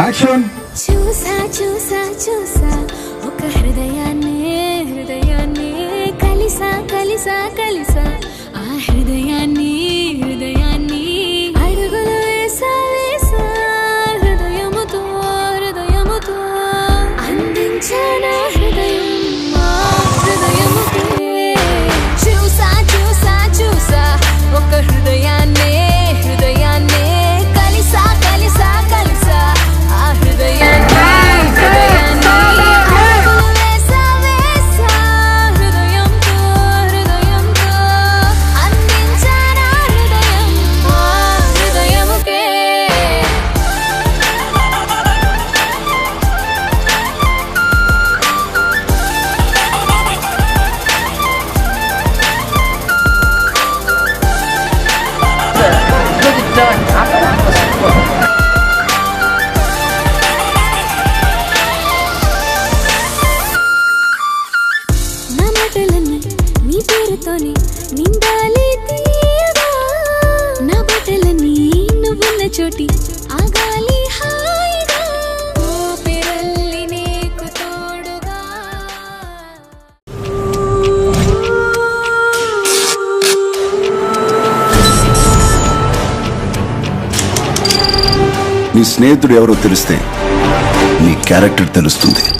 Action. చూసా చూసా చూసా ఒక హృదయాన్ని కలిసా కలిసా కలిసా ఆ హృదయాన్ని అడుగులు వేసా వేసా హృదయముతో అందించానా హృదయం ఆ హృదయముకే. చూసా చూసా చూసా ఒక హృదయాన్ని కలిసా కలిసా కలిసా ఆ హృదయాన్ని అడుగులు వేసా వేసా హృదయంతో అందించానా హృదయం ఆ హృదయముకే. నా మాటలన్నీ నీ పేరుతోనే నిండాలి తీయగా, నా బట్టలన్నీ నువ్వున్న చోటి ఆగాలి హాయిగా, ఊపిరల్లి నీకు తోడుగా. నీ స్నేహితుడు ఎవరో తెలిస్తే నీ క్యారెక్టర్ తెలుస్తుంది.